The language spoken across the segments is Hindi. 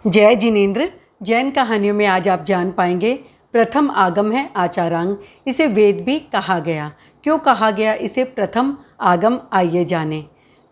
जय जिनेन्द्र। जैन कहानियों में आज आप जान पाएंगे प्रथम आगम है आचारांग। इसे वेद भी कहा गया। क्यों कहा गया इसे प्रथम आगम, आइए जाने।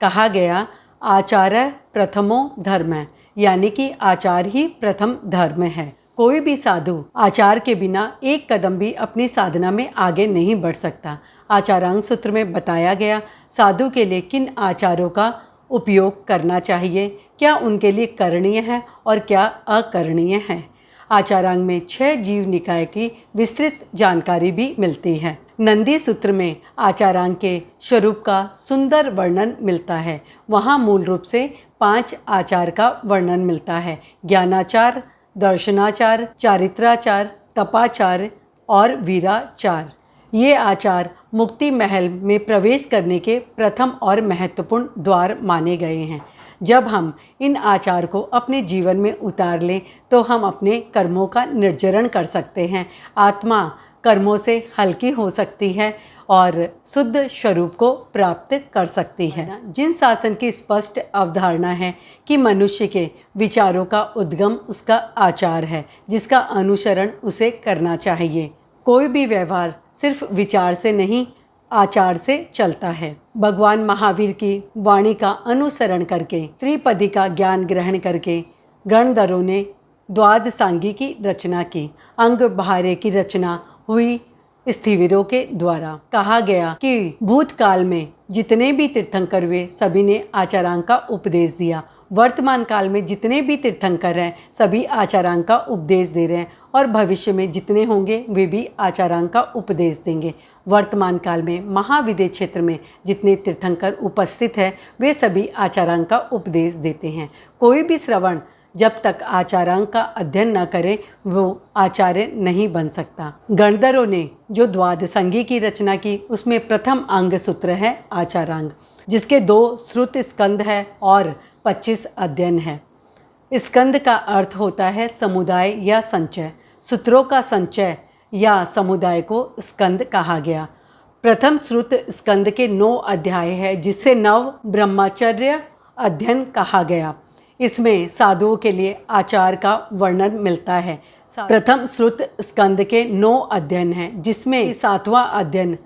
कहा गया आचार प्रथमो धर्म, यानी कि आचार ही प्रथम धर्म है। कोई भी साधु आचार के बिना एक कदम भी अपनी साधना में आगे नहीं बढ़ सकता। आचारांग सूत्र में बताया गया साधु के लिए किन आचारों का उपयोग करना चाहिए, क्या उनके लिए करणीय है और क्या अकरणीय है। आचारांग में 6 जीव निकाय की विस्तृत जानकारी भी मिलती है। नंदी सूत्र में आचारांग के स्वरूप का सुंदर वर्णन मिलता है। वहाँ मूल रूप से 5 आचार का वर्णन मिलता है: ज्ञानाचार, दर्शनाचार, चारित्राचार, तपाचार और वीराचार। ये आचार मुक्ति महल में प्रवेश करने के प्रथम और महत्वपूर्ण द्वार माने गए हैं। जब हम इन आचार को अपने जीवन में उतार लें तो हम अपने कर्मों का निर्जरण कर सकते हैं। आत्मा कर्मों से हल्की हो सकती है और शुद्ध स्वरूप को प्राप्त कर सकती है। जिन शासन की स्पष्ट अवधारणा है कि मनुष्य के विचारों का उद्गम उसका आचार है, जिसका अनुसरण उसे करना चाहिए। कोई भी व्यवहार सिर्फ विचार से नहीं, आचार से चलता है। भगवान महावीर की वाणी का अनुसरण करके, त्रिपदी का ज्ञान ग्रहण करके गणधरों ने द्वादशांगी की रचना की। अंग बहारे की रचना हुई स्थिविरों के द्वारा। कहा गया कि भूतकाल में जितने भी तीर्थंकर हुए सभी ने आचारांग का उपदेश दिया। वर्तमान काल में जितने भी तीर्थंकर हैं सभी आचारांग का उपदेश दे रहे हैं और भविष्य में जितने होंगे वे भी आचारांग का उपदेश देंगे। वर्तमान काल में महाविद्य क्षेत्र में जितने तीर्थंकर उपस्थित हैं वे सभी आचारांग का उपदेश देते हैं। कोई भी श्रवण जब तक आचारांग का अध्ययन न करे वो आचार्य नहीं बन सकता। गणधरों ने जो द्वादशांगी की रचना की उसमें प्रथम अंग सूत्र है आचारांग, जिसके 2 श्रुत स्कंद है और 25 अध्ययन है। स्कंद का अर्थ होता है समुदाय या संचय। सूत्रों का संचय या समुदाय को स्कंद कहा गया। प्रथम श्रुत स्कंद के 9 अध्याय है, जिससे नव ब्रह्मचर्य अध्ययन कहा गया। इसमें साधुओं के लिए आचार का वर्णन मिलता है। प्रथम श्रुत स्कंद के 9 अध्ययन हैं, जिसमें 7वां अध्ययन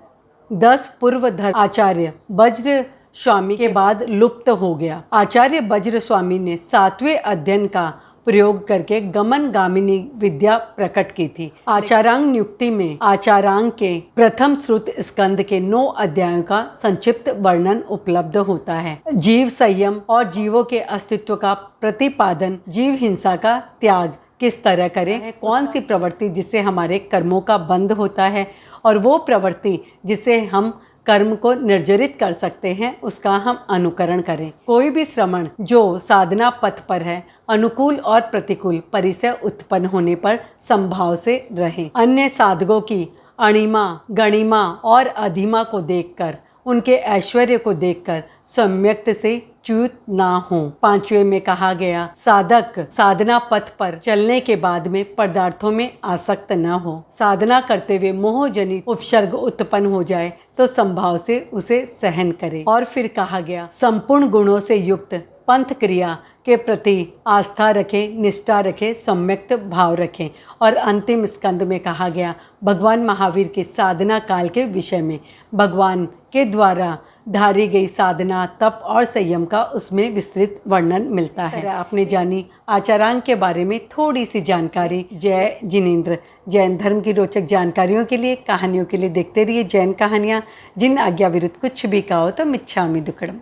10 पूर्व धर्म आचार्य वज्र स्वामी के बाद लुप्त हो गया। आचार्य वज्र स्वामी ने 7वें अध्ययन का प्रयोग करके गमन गामिनी विद्या प्रकट की थी। आचारांग नियुक्ति में आचारांग के प्रथम श्रुत स्कंद के 9 अध्यायों का संक्षिप्त वर्णन उपलब्ध होता है। जीव संयम और जीवों के अस्तित्व का प्रतिपादन, जीव हिंसा का त्याग किस तरह करें, कौन सी प्रवृत्ति जिससे हमारे कर्मों का बंध होता है और वो प्रवृत्ति जिससे हम कर्म को निर्जरित कर सकते हैं उसका हम अनुकरण करें। कोई भी श्रवण जो साधना पथ पर है अनुकूल और प्रतिकूल परिसर उत्पन्न होने पर संभाव से रहे। अन्य साधकों की अणिमा, गणिमा और अधिमा को देखकर, उनके ऐश्वर्य को देखकर सम्यक्त से च्युत ना हो। 5वें में कहा गया साधक साधना पथ पर चलने के बाद में पदार्थों में आसक्त न हो। साधना करते हुए मोहजनित उपसर्ग उत्पन्न हो जाए तो संभाव से उसे सहन करे। और फिर कहा गया संपूर्ण गुणों से युक्त पंथ क्रिया के प्रति आस्था रखें, निष्ठा रखें, सम्यक्त भाव रखें। और अंतिम स्कंद में कहा गया भगवान महावीर के साधना काल के विषय में, भगवान के द्वारा धारी गई साधना, तप और संयम का उसमें विस्तृत वर्णन मिलता है। आपने जानी आचारांग के बारे में थोड़ी सी जानकारी। जय जिनेन्द्र। जैन धर्म की रोचक जानकारियों के लिए, कहानियों के लिए देखते रहिए जैन कहानियाँ। जिन आज्ञा विरुद्ध कुछ भी कहो तो मिच्छामि दुक्कडम।